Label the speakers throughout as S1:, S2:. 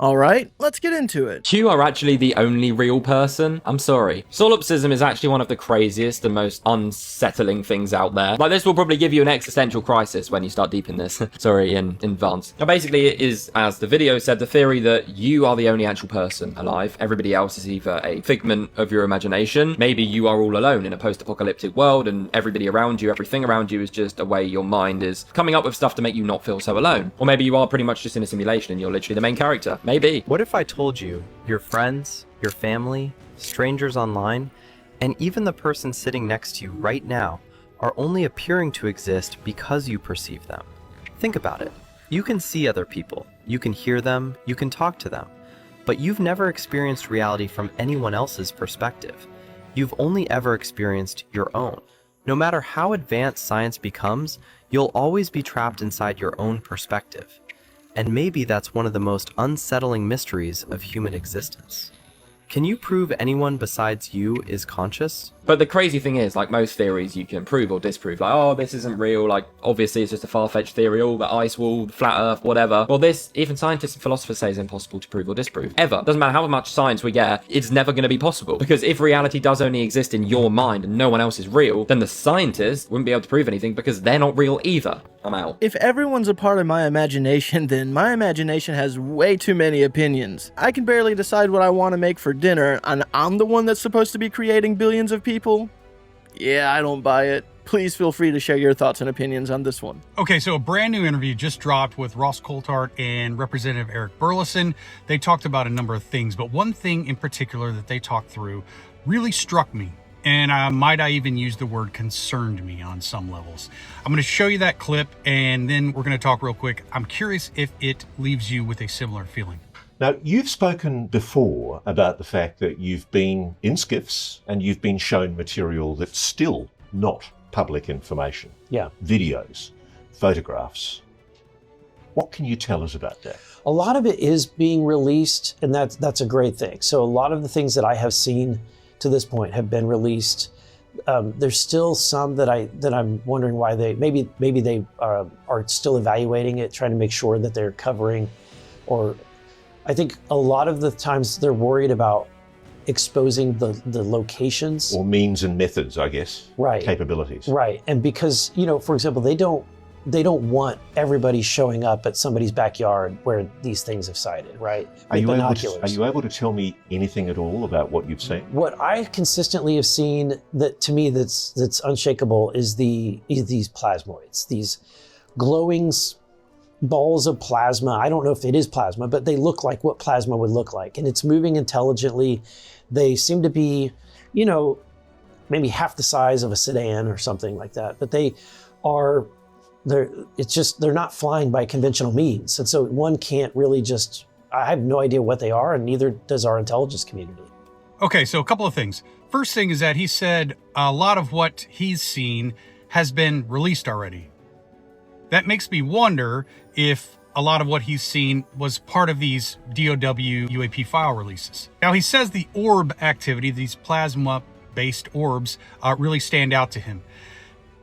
S1: All right, let's get into it.
S2: You are actually the only real person? I'm sorry. Solipsism is actually one of the craziest and most unsettling things out there. Like, this will probably give you an existential crisis when you start deep in this. Sorry, in advance. Now, basically, it is, as the video said, the theory that you are the only actual person alive. Everybody else is either a figment of your imagination. Maybe you are all alone in a post-apocalyptic world, and everybody around you, everything around you is just a way your mind is coming up with stuff to make you not feel so alone. Or maybe you are pretty much just in a simulation and you're literally the main character. Maybe.
S3: What if I told you your friends, your family, strangers online, and even the person sitting next to you right now are only appearing to exist because you perceive them? Think about it. You can see other people, you can hear them, you can talk to them, but you've never experienced reality from anyone else's perspective. You've only ever experienced your own. No matter how advanced science becomes, you'll always be trapped inside your own perspective. And maybe that's one of the most unsettling mysteries of human existence. Can you prove anyone besides you is conscious?
S2: But the crazy thing is, like most theories, you can prove or disprove. Like, oh, this isn't real. Like, obviously, it's just a far-fetched theory. Oh, the ice wall, the flat Earth, whatever. Well, this, even scientists and philosophers say, is impossible to prove or disprove. Ever. Doesn't matter how much science we get, it's never going to be possible. Because if reality does only exist in your mind and no one else is real, then the scientists wouldn't be able to prove anything because they're not real either. I'm out.
S1: If everyone's a part of my imagination, then my imagination has way too many opinions. I can barely decide what I want to make for dinner, and I'm the one that's supposed to be creating billions of people? Yeah, I don't buy it. Please feel free to share your thoughts and opinions on this one.
S4: Okay, so a brand new interview just dropped with Ross Coulthart and Representative Eric Burleson. They talked about a number of things, but one thing in particular that they talked through really struck me. And I even use the word concerned me on some levels. I'm going to show you that clip, and then we're going to talk real quick. I'm curious if it leaves you with a similar feeling.
S5: Now, you've spoken before about the fact that you've been in skiffs and you've been shown material that's still not public information.
S6: Yeah.
S5: Videos, photographs. What can you tell us about that?
S6: A lot of it is being released, and that's a great thing. So a lot of the things that I have seen to this point have been released. There's still some that I'm wondering why maybe they are still evaluating it, trying to make sure that they're covering, or I think a lot of the times they're worried about exposing the locations.
S5: Or means and methods, I guess.
S6: Right.
S5: Capabilities.
S6: Right. And because, for example, they don't want everybody showing up at somebody's backyard where these things have sighted, right?
S5: Are you able to tell me anything at all about what you've seen?
S6: What I consistently have seen that to me that's unshakable is these plasmoids, these glowing balls of plasma. I don't know if it is plasma, but they look like what plasma would look like, and it's moving intelligently. They seem to be, maybe half the size of a sedan or something like that, but they're not flying by conventional means. And so one can't really I have no idea what they are, and neither does our intelligence community.
S4: Okay, so a couple of things. First thing is that he said a lot of what he's seen has been released already. That makes me wonder if a lot of what he's seen was part of these DOW UAP file releases. Now, he says the orb activity, these plasma-based orbs, really stand out to him,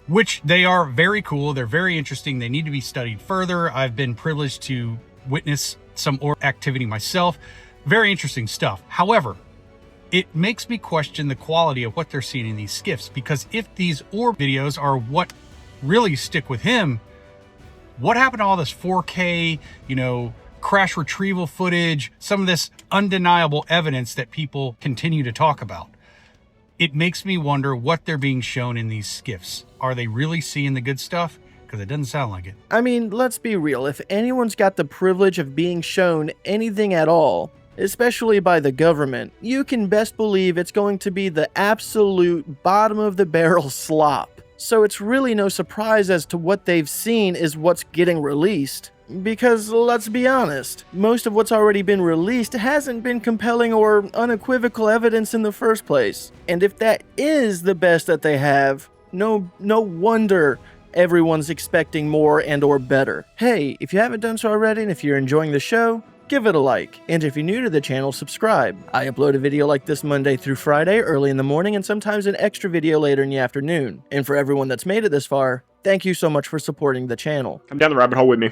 S4: which they are very cool. They're very interesting. They need to be studied further. I've been privileged to witness some orb activity myself. Very interesting stuff. However, it makes me question the quality of what they're seeing in these skiffs, because if these orb videos are what really stick with him, what happened to all this 4K, crash retrieval footage, some of this undeniable evidence that people continue to talk about? It makes me wonder what they're being shown in these skiffs. Are they really seeing the good stuff? Because it doesn't sound like it.
S1: I mean, let's be real. If anyone's got the privilege of being shown anything at all, especially by the government, you can best believe it's going to be the absolute bottom of the barrel slop. So it's really no surprise as to what they've seen is what's getting released. Because, let's be honest, most of what's already been released hasn't been compelling or unequivocal evidence in the first place. And if that is the best that they have, no wonder everyone's expecting more and or better. Hey, if you haven't done so already, and if you're enjoying the show, give it a like. And if you're new to the channel, subscribe. I upload a video like this Monday through Friday, early in the morning, and sometimes an extra video later in the afternoon. And for everyone that's made it this far, thank you so much for supporting the channel.
S7: Come down the rabbit hole with me.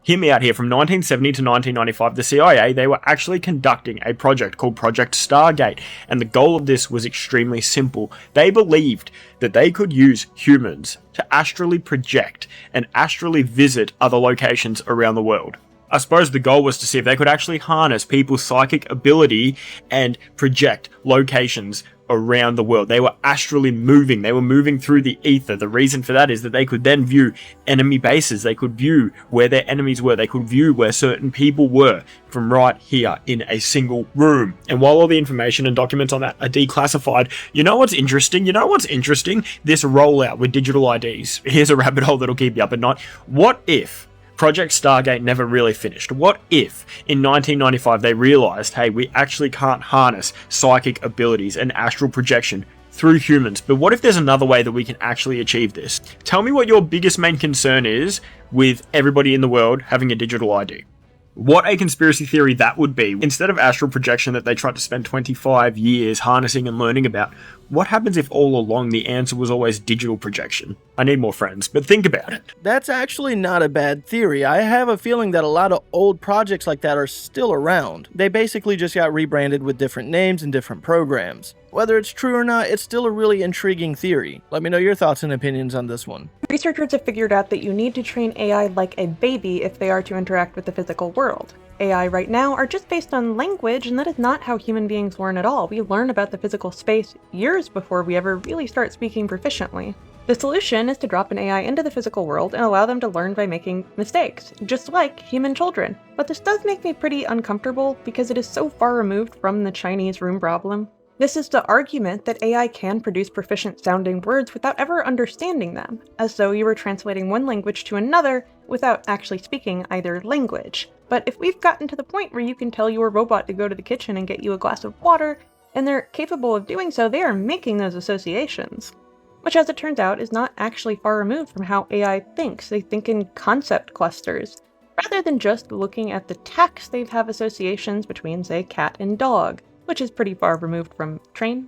S7: Hear me out here, from 1970 to 1995, the CIA, they were actually conducting a project called Project Stargate, and the goal of this was extremely simple. They believed that they could use humans to astrally project and astrally visit other locations around the world. I suppose the goal was to see if they could actually harness people's psychic ability and project locations around the world. They were astrally moving. They were moving through the ether. The reason for that is that they could then view enemy bases. They could view where their enemies were. They could view where certain people were from right here in a single room. And while all the information and documents on that are declassified, you know what's interesting? This rollout with digital IDs. Here's a rabbit hole that'll keep you up at night. What if Project Stargate never really finished? What if in 1995 they realized, hey, we actually can't harness psychic abilities and astral projection through humans, but what if there's another way that we can actually achieve this? Tell me what your biggest main concern is with everybody in the world having a digital ID. What a conspiracy theory that would be. Instead of astral projection that they tried to spend 25 years harnessing and learning about, what happens if all along the answer was always digital projection? I need more friends, but think about it.
S1: That's actually not a bad theory. I have a feeling that a lot of old projects like that are still around. They basically just got rebranded with different names and different programs. Whether it's true or not, it's still a really intriguing theory. Let me know your thoughts and opinions on this one.
S8: Researchers have figured out that you need to train AI like a baby if they are to interact with the physical world. AI right now are just based on language, and that is not how human beings learn at all. We learn about the physical space years before we ever really start speaking proficiently. The solution is to drop an AI into the physical world and allow them to learn by making mistakes, just like human children. But this does make me pretty uncomfortable because it is so far removed from the Chinese room problem. This is the argument that AI can produce proficient-sounding words without ever understanding them, as though you were translating one language to another without actually speaking either language. But if we've gotten to the point where you can tell your robot to go to the kitchen and get you a glass of water, and they're capable of doing so, they are making those associations. Which, as it turns out, is not actually far removed from how AI thinks. They think in concept clusters. Rather than just looking at the text, they have associations between, say, cat and dog, which is pretty far removed from train.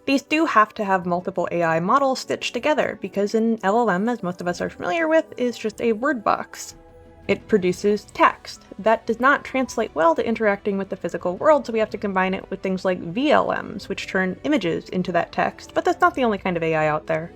S8: These do have to have multiple AI models stitched together, because an LLM, as most of us are familiar with, is just a word box. It produces text. That does not translate well to interacting with the physical world, so we have to combine it with things like VLMs, which turn images into that text, but that's not the only kind of AI out there.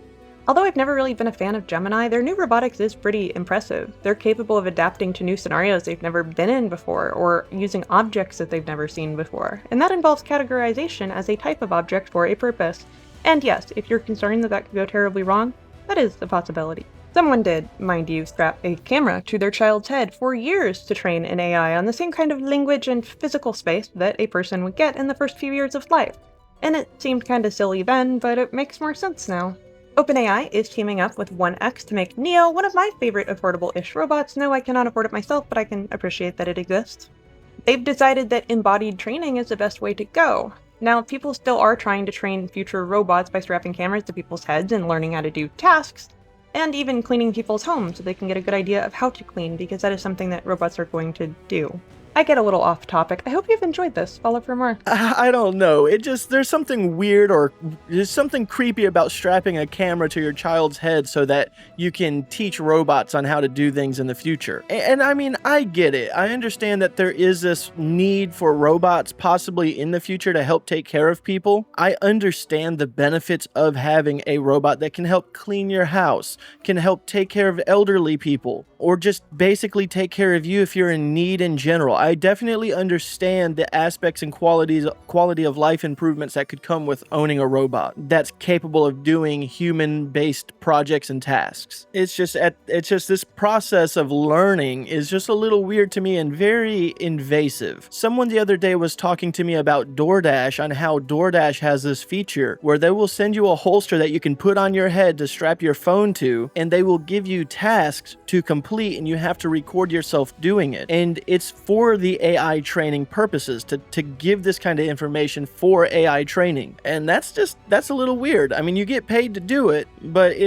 S8: Although I've never really been a fan of Gemini, their new robotics is pretty impressive. They're capable of adapting to new scenarios they've never been in before, or using objects that they've never seen before. And that involves categorization as a type of object for a purpose. And yes, if you're concerned that that could go terribly wrong, that is a possibility. Someone did, mind you, strap a camera to their child's head for years to train an AI on the same kind of language and physical space that a person would get in the first few years of life. And it seemed kinda silly then, but it makes more sense now. OpenAI is teaming up with 1X to make Neo one of my favorite affordable-ish robots. No, I cannot afford it myself, but I can appreciate that it exists. They've decided that embodied training is the best way to go. Now, people still are trying to train future robots by strapping cameras to people's heads and learning how to do tasks, and even cleaning people's homes so they can get a good idea of how to clean, because that is something that robots are going to do. I get a little off topic. I hope you've enjoyed this. Follow for more.
S1: I don't know. There's something weird or there's something creepy about strapping a camera to your child's head so that you can teach robots on how to do things in the future. And I mean, I get it. I understand that there is this need for robots possibly in the future to help take care of people. I understand the benefits of having a robot that can help clean your house, can help take care of elderly people, or just basically take care of you if you're in need in general. I definitely understand the aspects and quality of life improvements that could come with owning a robot that's capable of doing human-based projects and tasks. It's just this process of learning is just a little weird to me and very invasive. Someone the other day was talking to me about DoorDash, on how DoorDash has this feature where they will send you a holster that you can put on your head to strap your phone to, and they will give you tasks to complete, and you have to record yourself doing it. And it's for the AI training purposes, to give this kind of information for AI training. And that's a little weird. I mean, you get paid to do it, but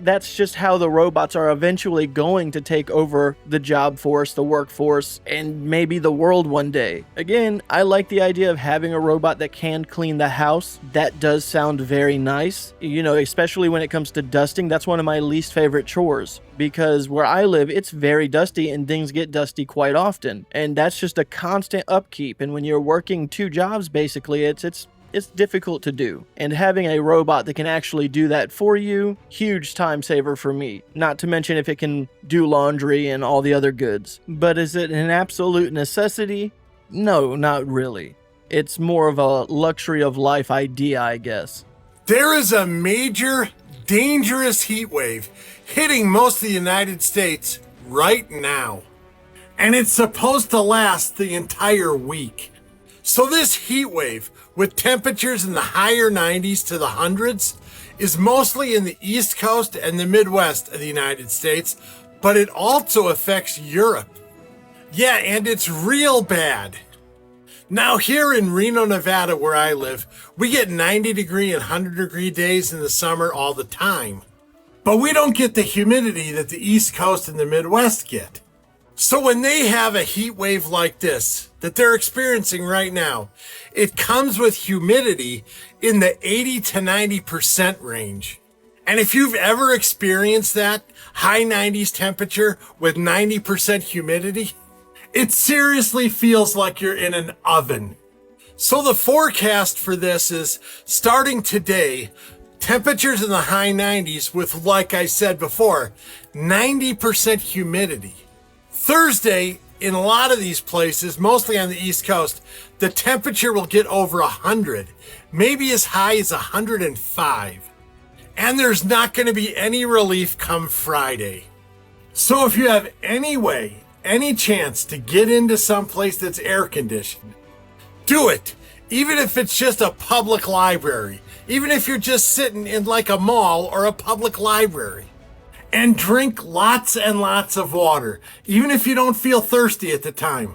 S1: that's just how the robots are eventually going to take over the job force, the workforce, and maybe the world one day. Again, I like the idea of having a robot that can clean the house. That does sound very nice. You know, especially when it comes to dusting. That's one of my least favorite chores. because where I live, it's very dusty and things get dusty quite often. And that's just a constant upkeep. And when you're working 2 jobs, basically, it's difficult to do. And having a robot that can actually do that for you, huge time saver for me. Not to mention if it can do laundry and all the other goods. But is it an absolute necessity? No, not really. It's more of a luxury of life idea, I guess.
S9: There is a major, dangerous heat wave hitting most of the United States right now. And it's supposed to last the entire week. So this heat wave, with temperatures in the higher 90s to the hundreds, is mostly in the East Coast and the Midwest of the United States, but it also affects Europe. Yeah, and it's real bad. Now here in Reno, Nevada, where I live, we get 90-degree and 100-degree days in the summer all the time. But we don't get the humidity that the East Coast and the Midwest get. So when they have a heat wave like this, that they're experiencing right now, it comes with humidity in the 80 to 90% range. And if you've ever experienced that high 90s temperature with 90% humidity, it seriously feels like you're in an oven. So the forecast for this is starting today, temperatures in the high 90s with, like I said before, 90% humidity. Thursday, in a lot of these places, mostly on the East Coast, the temperature will get over 100, maybe as high as 105. And there's not going to be any relief come Friday. So if you have any way, any chance to get into some place that's air conditioned, do it. Even if it's just a public library, even if you're just sitting in like a mall or a public library. And drink lots and lots of water, even if you don't feel thirsty at the time.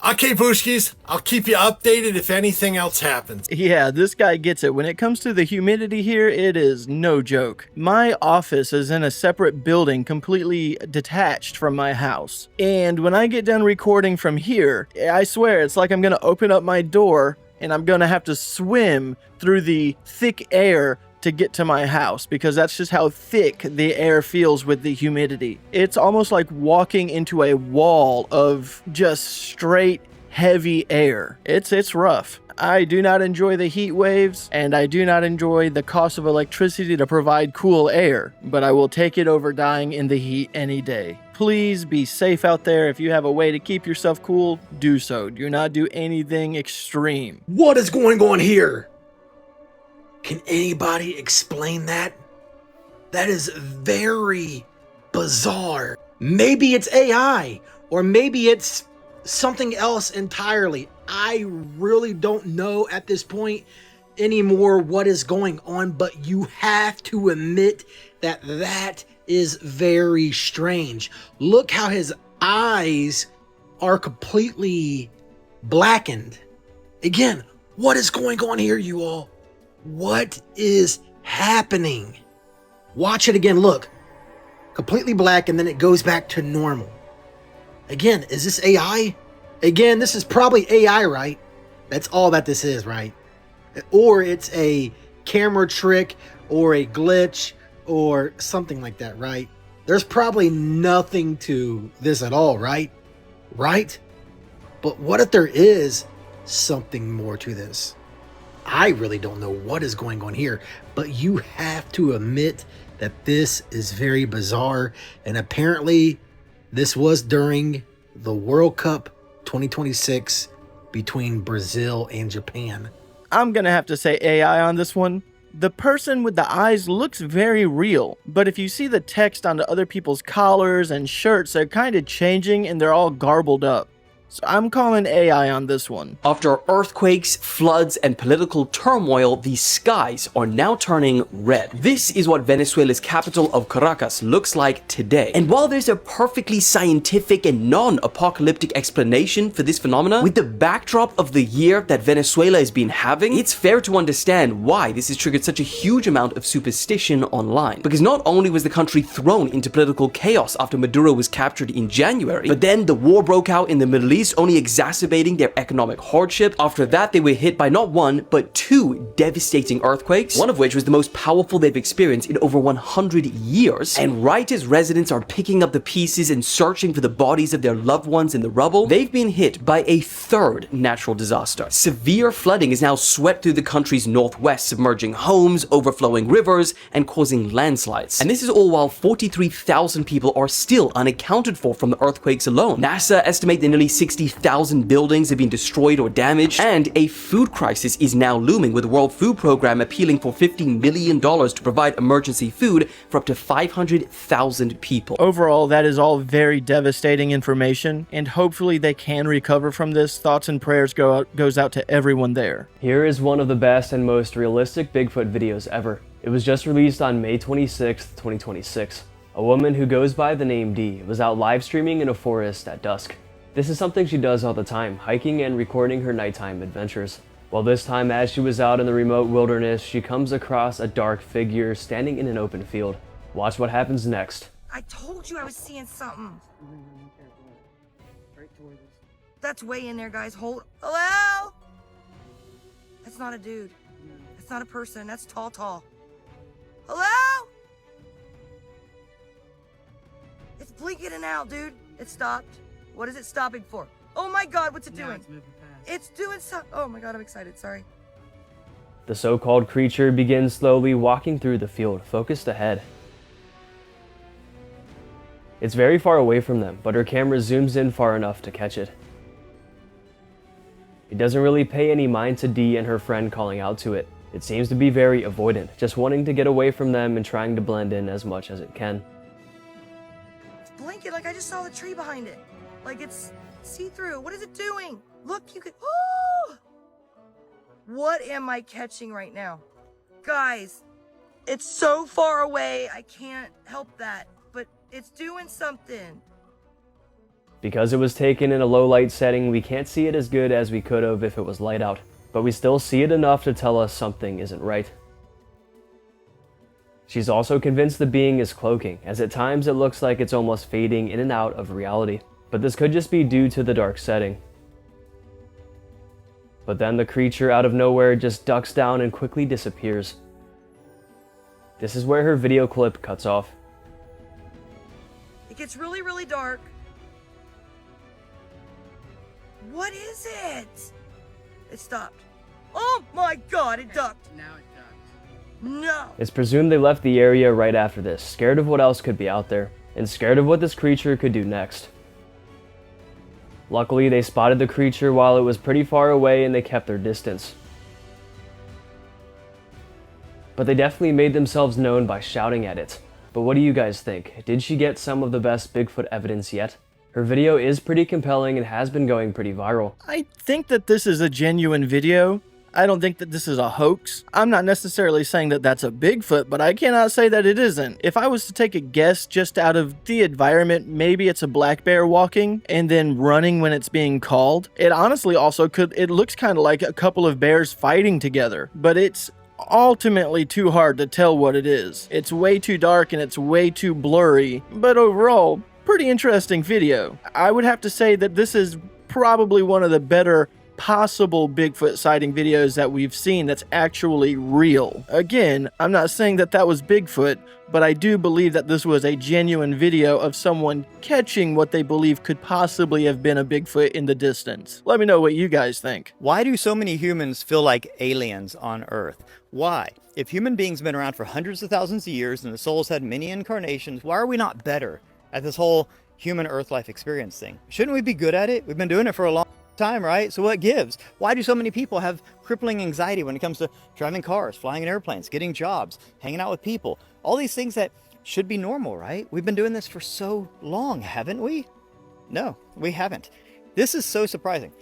S9: Okay, Booshkis, I'll keep you updated if anything else happens.
S1: Yeah, this guy gets it. When it comes to the humidity here, it is no joke. My office is in a separate building completely detached from my house. And when I get done recording from here, I swear it's like I'm going to open up my door and I'm going to have to swim through the thick air to get to my house, because that's just how thick the air feels with the humidity. It's almost like walking into a wall of just straight heavy air. It's rough. I do not enjoy the heat waves, and I do not enjoy the cost of electricity to provide cool air, but I will take it over dying in the heat any day. Please be safe out there. If you have a way to keep yourself cool, do so. Do not do anything extreme.
S10: What is going on here? Can anybody explain that? That is very bizarre. Maybe it's AI, or maybe it's something else entirely. I really don't know at this point anymore what is going on, but you have to admit that that is very strange. Look how his eyes are completely blackened. Again, what is going on here, you all? What is happening? Watch it again. Look, completely black, and then it goes back to normal. Again, is this AI? Again, this is probably AI, right? That's all that this is, right? Or it's a camera trick or a glitch or something like that, right? There's probably nothing to this at all, right? Right? But what if there is something more to this? I really don't know what is going on here, but you have to admit that this is very bizarre. And apparently this was during the World Cup 2026 between Brazil and Japan.
S1: I'm gonna have to say AI on this one. The person with the eyes looks very real, but if you see the text onto other people's collars and shirts, they're kind of changing and they're all garbled up. So I'm calling AI on this one.
S11: After earthquakes, floods, and political turmoil, the skies are now turning red. This is what Venezuela's capital of Caracas looks like today. And while there's a perfectly scientific and non-apocalyptic explanation for this phenomena, with the backdrop of the year that Venezuela has been having, it's fair to understand why this has triggered such a huge amount of superstition online. Because not only was the country thrown into political chaos after Maduro was captured in January, but then the war broke out in the Middle East this only exacerbating their economic hardship. After that, they were hit by not one, but 2 devastating earthquakes, one of which was the most powerful they've experienced in over 100 years. And right as residents are picking up the pieces and searching for the bodies of their loved ones in the rubble, they've been hit by a 3rd natural disaster. Severe flooding is now swept through the country's northwest, submerging homes, overflowing rivers, and causing landslides. And this is all while 43,000 people are still unaccounted for from the earthquakes alone. NASA estimate that nearly 60,000 buildings have been destroyed or damaged, and a food crisis is now looming, with the World Food Program appealing for $50 million to provide emergency food for up to 500,000 people.
S1: Overall, that is all very devastating information, and hopefully they can recover from this. Thoughts and prayers goes out to everyone there.
S12: Here is one of the best and most realistic Bigfoot videos ever. It was just released on May 26, 2026. A woman who goes by the name Dee was out live streaming in a forest at dusk. This is something she does all the time, hiking and recording her nighttime adventures. Well, this time as she was out in the remote wilderness, she comes across a dark figure standing in an open field. Watch what happens next.
S13: I told you I was seeing something. That's way in there, guys. Hello? That's not a dude. That's not a person. That's tall. Hello? It's blinking in and out, dude. It stopped. What is it stopping for? Oh my God, what's it doing? It's doing something. Oh my God, I'm excited. Sorry.
S12: The so-called creature begins slowly walking through the field, focused ahead. It's very far away from them, but her camera zooms in far enough to catch it. It doesn't really pay any mind to Dee and her friend calling out to it. It seems to be very avoidant, just wanting to get away from them and trying to blend in as much as it can.
S13: It's blinking like I just saw the tree behind it. Like it's see-through. What is it doing? Look, you could... Oh! What am I catching right now? Guys, it's so far away, I can't help that. But it's doing something.
S12: Because it was taken in a low light setting, we can't see it as good as we could have if it was light out, but we still see it enough to tell us something isn't right. She's also convinced the being is cloaking, as at times it looks like it's almost fading in and out of reality, but this could just be due to the dark setting. But then the creature out of nowhere just ducks down and quickly disappears. This is where her video clip cuts off.
S13: It gets really, really dark. What is it? It stopped. Oh my God, it ducked. Now it ducked. No.
S12: It's presumed they left the area right after this, scared of what else could be out there, and scared of what this creature could do next. Luckily, they spotted the creature while it was pretty far away and they kept their distance. But they definitely made themselves known by shouting at it. But what do you guys think? Did she get some of the best Bigfoot evidence yet? Her video is pretty compelling and has been going pretty viral.
S1: I think that this is a genuine video. I don't think that this is a hoax. I'm not necessarily saying that that's a Bigfoot, but I cannot say that it isn't. If I was to take a guess just out of the environment, maybe it's a black bear walking and then running when it's being called. It honestly also it looks kind of like a couple of bears fighting together, but it's ultimately too hard to tell what it is. It's way too dark and it's way too blurry, but overall, pretty interesting video. I would have to say that this is probably one of the better possible Bigfoot sighting videos that we've seen that's actually real. Again, I'm not saying that that was Bigfoot, but I do believe that this was a genuine video of someone catching what they believe could possibly have been a Bigfoot in the distance. Let me know what you guys think.
S14: Why do so many humans feel like aliens on Earth? Why? If human beings have been around for hundreds of thousands of years and the soul's had many incarnations, why are we not better at this whole human Earth life experience thing? Shouldn't we be good at it? We've been doing it for a long time, right? So what gives? Why do so many people have crippling anxiety when it comes to driving cars, flying in airplanes, getting jobs, hanging out with people? All these things that should be normal, right? We've been doing this for so long, haven't we? No, we haven't. This is so surprising.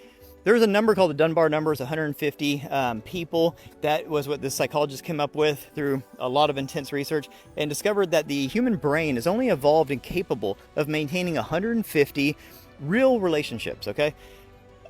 S14: There's a number called the Dunbar number. It's 150 people. That was what this psychologist came up with through a lot of intense research and discovered that the human brain is only evolved and capable of maintaining 150 real relationships, okay?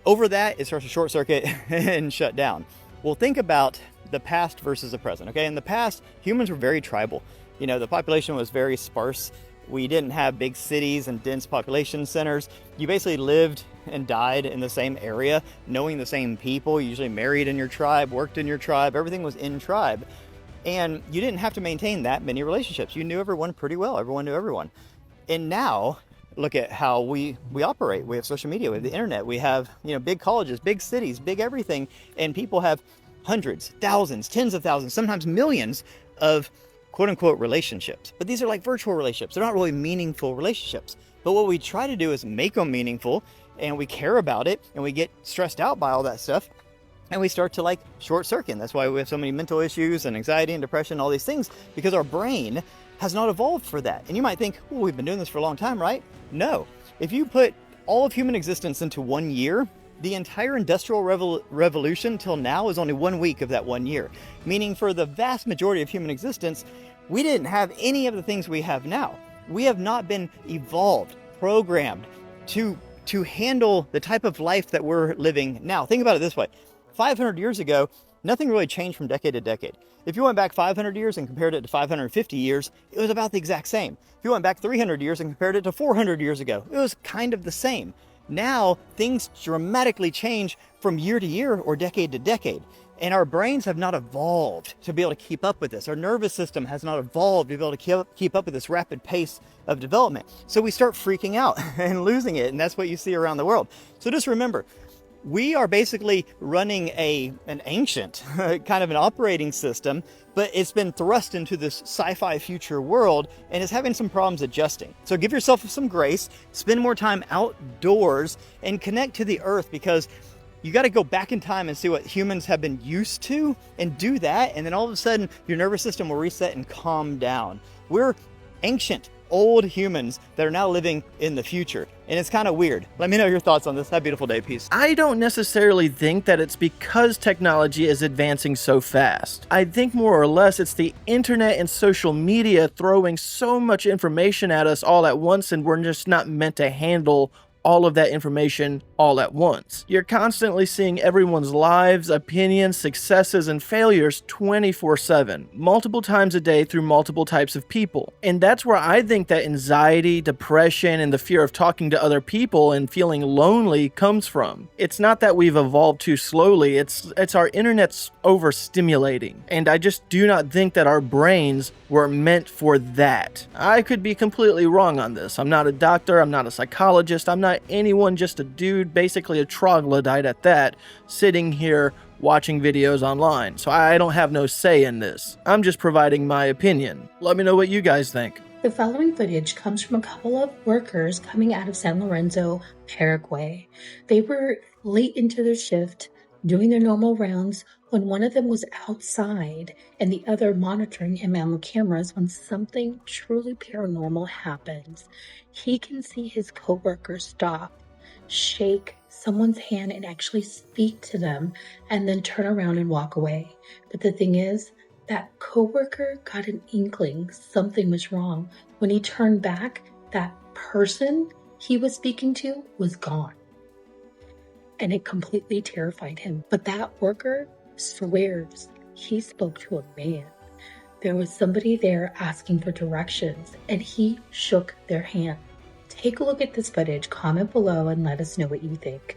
S14: Over that, it starts to short circuit and shut down. Well, think about the past versus the present, okay? In the past, humans were very tribal. You know, the population was very sparse. We didn't have big cities and dense population centers. You basically lived and died in the same area, knowing the same people, usually married in your tribe, worked in your tribe, everything was in tribe. And you didn't have to maintain that many relationships. You knew everyone pretty well. Everyone knew everyone. And now, look at how we operate. We have social media, we have the internet, we have, big colleges, big cities, big everything. And people have hundreds, thousands, tens of thousands, sometimes millions of quote unquote relationships. But these are like virtual relationships. They're not really meaningful relationships. But what we try to do is make them meaningful, and we care about it, and we get stressed out by all that stuff. And we start to short circuit. That's why we have so many mental issues and anxiety and depression, all these things, because our brain has not evolved for that. And you might think, well, we've been doing this for a long time, right? No. If you put all of human existence into 1 year, the entire industrial revolution till now is only 1 week of that 1 year. Meaning for the vast majority of human existence, we didn't have any of the things we have now. We have not been evolved, programmed to handle the type of life that we're living now. Think about it this way. 500 years ago, nothing really changed from decade to decade. If you went back 500 years and compared it to 550 years, it was about the exact same. If you went back 300 years and compared it to 400 years ago, it was kind of the same. Now, things dramatically change from year to year or decade to decade. And our brains have not evolved to be able to keep up with this. Our nervous system has not evolved to be able to keep up with this rapid pace of development. So we start freaking out and losing it. And that's what you see around the world. So just remember, we are basically running an ancient kind of an operating system, but it's been thrust into this sci-fi future world and is having some problems adjusting. So give yourself some grace, spend more time outdoors, and connect to the earth, because you got to go back in time and see what humans have been used to and do that. And then all of a sudden your nervous system will reset and calm down. We're ancient, old humans that are now living in the future. And it's kind of weird. Let me know your thoughts on this. Have a beautiful day. Peace.
S1: I don't necessarily think that it's because technology is advancing so fast. I think more or less it's the internet and social media throwing so much information at us all at once, and we're just not meant to handle all of that information all at once. You're constantly seeing everyone's lives, opinions, successes, and failures 24/7, multiple times a day through multiple types of people. And that's where I think that anxiety, depression, and the fear of talking to other people and feeling lonely comes from. It's not that we've evolved too slowly, it's our internet's overstimulating. And I just do not think that our brains were meant for that. I could be completely wrong on this. I'm not a doctor, I'm not a psychologist, I'm not anyone, just a dude, basically a troglodyte at that, sitting here watching videos online. So I don't have no say in this. I'm just providing my opinion. Let me know what you guys think.
S15: The following footage comes from a couple of workers coming out of San Lorenzo, Paraguay. They were late into their shift, doing their normal rounds, when one of them was outside and the other monitoring him on the cameras when something truly paranormal happens. He can see his coworker stop, shake someone's hand and actually speak to them, and then turn around and walk away. But the thing is, that coworker got an inkling something was wrong. When he turned back, that person he was speaking to was gone. And it completely terrified him. But that worker swears he spoke to a man. There was somebody there asking for directions, and he shook their hand. Take a look at this footage, comment below, and let us know what you think.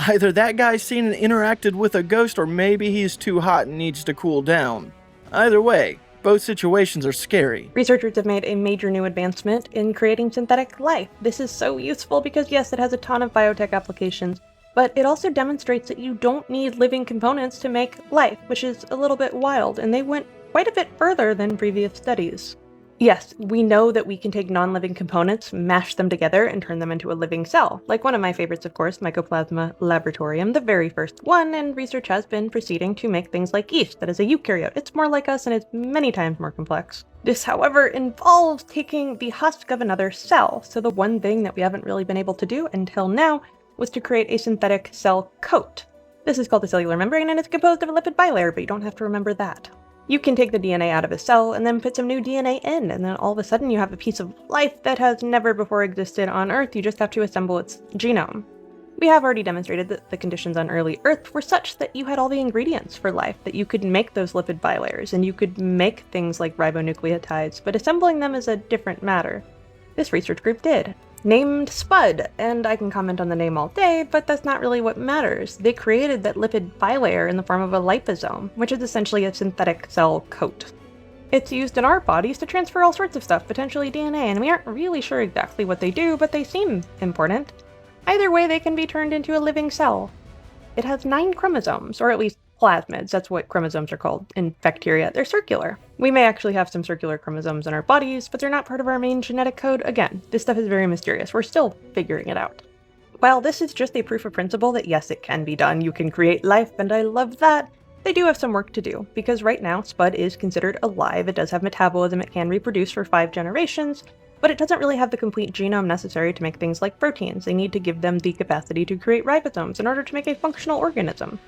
S1: Either that guy's seen and interacted with a ghost, or maybe he's too hot and needs to cool down. Either way, both situations are scary.
S8: Researchers have made a major new advancement in creating synthetic life. This is so useful because yes, it has a ton of biotech applications, But it also demonstrates that you don't need living components to make life, which is a little bit wild, and they went quite a bit further than previous studies. Yes, we know that we can take non-living components, mash them together, and turn them into a living cell. Like one of my favorites, of course, Mycoplasma laboratorium, the very first one, and research has been proceeding to make things like yeast, that is a eukaryote. It's more like us and it's many times more complex. This, however, involves taking the husk of another cell, so the one thing that we haven't really been able to do until now was to create a synthetic cell coat. This is called the cellular membrane, and it's composed of a lipid bilayer, but you don't have to remember that. You can take the DNA out of a cell and then put some new DNA in, and then all of a sudden you have a piece of life that has never before existed on Earth. You just have to assemble its genome. We have already demonstrated that the conditions on early Earth were such that you had all the ingredients for life, that you could make those lipid bilayers, and you could make things like ribonucleotides, but assembling them is a different matter. This research group did. Named Spud, and I can comment on the name all day, but that's not really what matters. They created that lipid bilayer in the form of a liposome, which is essentially a synthetic cell coat. It's used in our bodies to transfer all sorts of stuff, potentially DNA, and we aren't really sure exactly what they do, but they seem important. Either way, they can be turned into a living cell. It has 9 chromosomes, or at least plasmids, that's what chromosomes are called in bacteria. They're circular. We may actually have some circular chromosomes in our bodies, but they're not part of our main genetic code. Again, this stuff is very mysterious. We're still figuring it out. While this is just a proof of principle that yes, it can be done, you can create life, and I love that, they do have some work to do, because right now, Spud is considered alive. It does have metabolism, it can reproduce for 5 generations, but it doesn't really have the complete genome necessary to make things like proteins. They need to give them the capacity to create ribosomes in order to make a functional organism.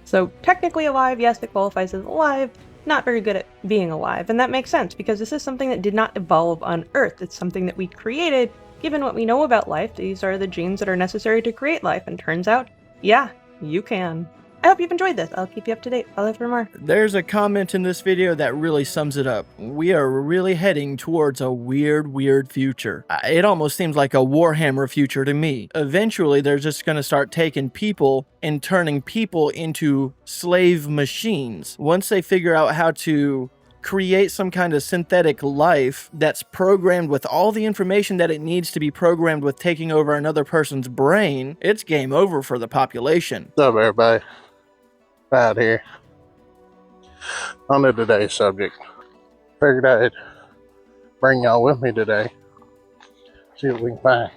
S8: So technically alive, yes, it qualifies as alive, not very good at being alive, and that makes sense because this is something that did not evolve on Earth. It's something that we created. Given what we know about life, these are the genes that are necessary to create life, and turns out, yeah, you can. I hope you've enjoyed this. I'll keep you up to date. I'll live for more.
S1: There's a comment in this video that really sums it up. We are really heading towards a weird future. It almost seems like a Warhammer future to me. Eventually, they're just going to start taking people and turning people into slave machines. Once they figure out how to create some kind of synthetic life that's programmed with all the information that it needs to be programmed with, taking over another person's brain, it's game over for the population.
S16: What's up, everybody? Out here on to today's subject. Figured I'd bring y'all with me today, see what we can find.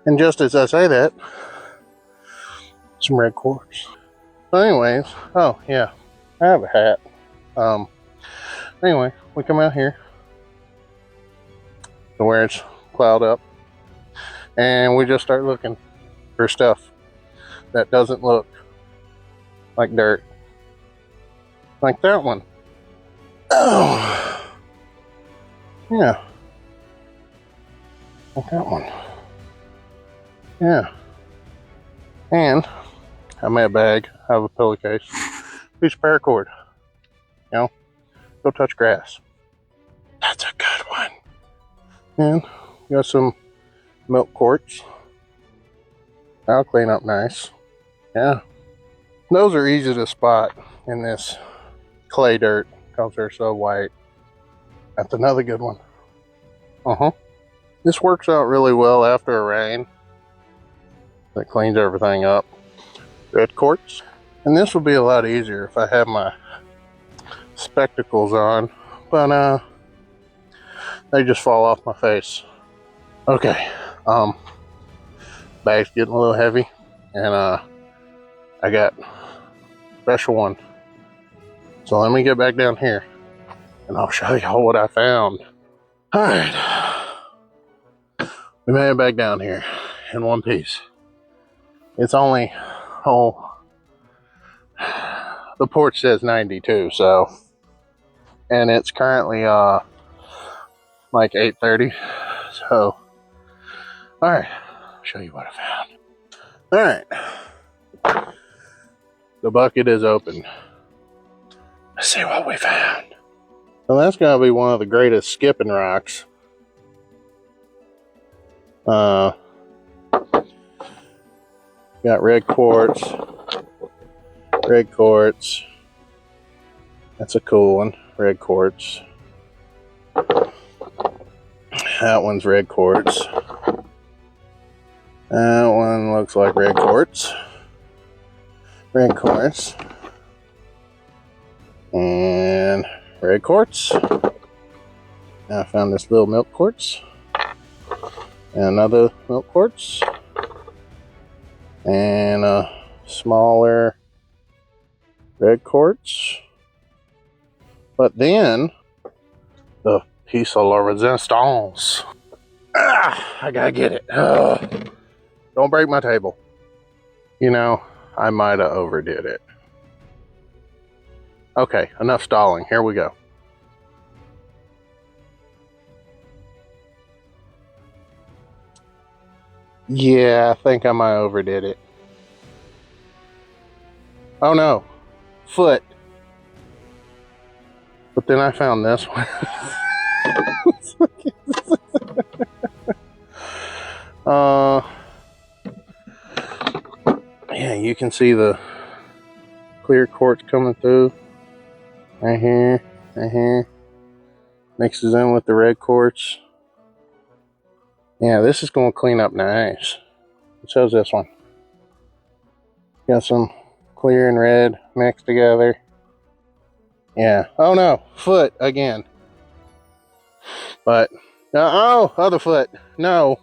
S16: And just as I say that, some red quartz. So anyways, oh yeah, I have a hat. Anyway, we come out here to where it's cloud up, and we just start looking for stuff that doesn't look like dirt. Like that one. Oh, yeah. Like that one. Yeah. And I made a bag, I have a pillowcase, piece of paracord. You know, go touch grass. That's a good one. And got some milk quartz. That'll clean up nice. Yeah. Those are easy to spot in this clay dirt because they're so white. That's another good one. This works out really well after a rain. That cleans everything up. Red quartz. And this would be a lot easier if I had my spectacles on, but they just fall off my face. Okay, bag's getting a little heavy, and I got a special one. So let me get back down here and I'll show y'all what I found. Alright, we made it back down here in one piece. It's only, the porch says 92, so, and it's currently like 8:30, so alright, I'll show you what I found. Alright, the bucket is open. Let's see what we found. Well, that's gonna be one of the greatest skipping rocks. Got red quartz. Red quartz. That's a cool one. Red quartz. That one's red quartz. That one looks like red quartz. red quartz, and red quartz. Now I found this little milk quartz, and another milk quartz, and a smaller red quartz. But then the piece of la resistance. I gotta get it. Don't break my table. You know, I might have overdid it. Okay, enough stalling. Here we go. Yeah, I think I might have overdid it. Oh no, foot. But then I found this one. Yeah, you can see the clear quartz coming through. Right here, right here. Mixes in with the red quartz. Yeah, this is going to clean up nice. So is this one. Got some clear and red mixed together. Yeah. Oh no, foot again. But, oh, other foot. No.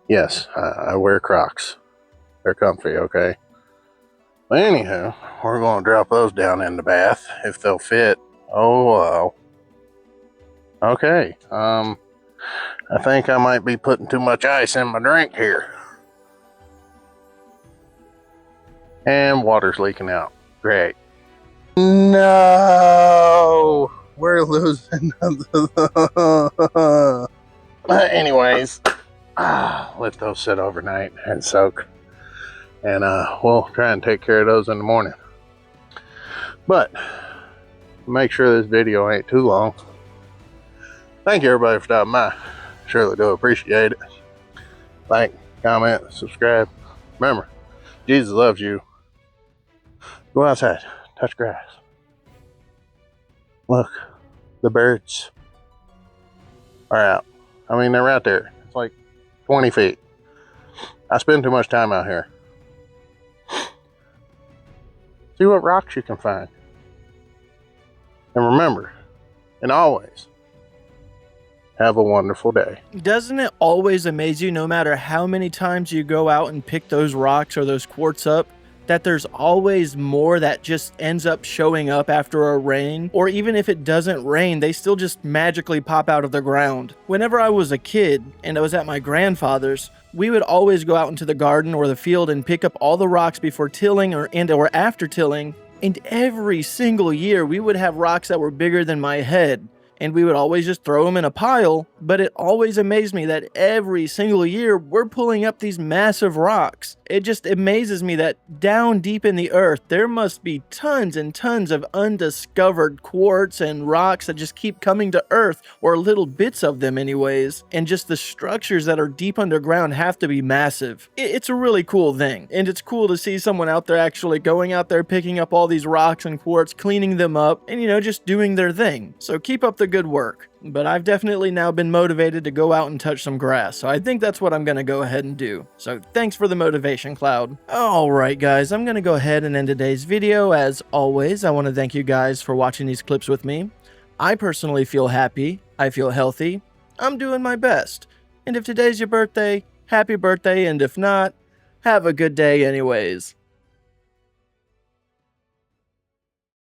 S16: Yes, I wear Crocs. They're comfy, okay? But anyhow, we're going to drop those down in the bath if they'll fit. Oh, wow. Okay, I think I might be putting too much ice in my drink here. And water's leaking out. Great. No! We're losing. Anyways, let those sit overnight and soak. And we'll try and take care of those in the morning. But make sure this video ain't too long. Thank you everybody for stopping by. Surely do appreciate it. Like, comment, subscribe. Remember, Jesus loves you. Go outside, touch grass. Look, the birds are out. I mean, they're out there. It's like 20 feet. I spend too much time out here. See what rocks you can find. And remember, and always, have a wonderful day.
S1: Doesn't it always amaze you, no matter how many times you go out and pick those rocks or those quartz up, that there's always more that just ends up showing up after a rain? Or even if it doesn't rain, they still just magically pop out of the ground. Whenever I was a kid and I was at my grandfather's, we would always go out into the garden or the field and pick up all the rocks before tilling or after tilling. And every single year we would have rocks that were bigger than my head. And we would always just throw them in a pile, but it always amazed me that every single year we're pulling up these massive rocks. It just amazes me that down deep in the earth, there must be tons and tons of undiscovered quartz and rocks that just keep coming to earth, or little bits of them anyways. And just the structures that are deep underground have to be massive. It's a really cool thing. And it's cool to see someone out there actually going out there, picking up all these rocks and quartz, cleaning them up, and just doing their thing. So keep up the good work. But I've definitely now been motivated to go out and touch some grass, so I think that's what I'm going to go ahead and do. So thanks for the motivation, Cloud. Alright guys, I'm going to go ahead and end today's video. As always, I want to thank you guys for watching these clips with me. I personally feel happy, I feel healthy, I'm doing my best. And if today's your birthday, happy birthday, and if not, have a good day anyways.